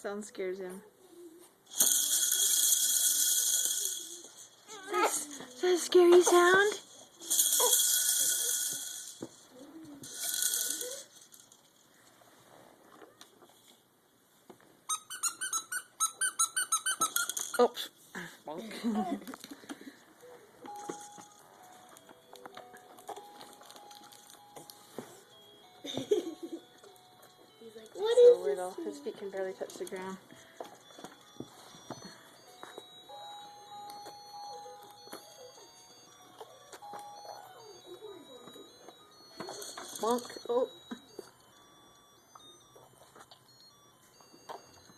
sound scares him. Is that a scary sound? Oops. Bonk. He's like, what So is little. this? His feet can barely touch the ground. Bonk. Oh.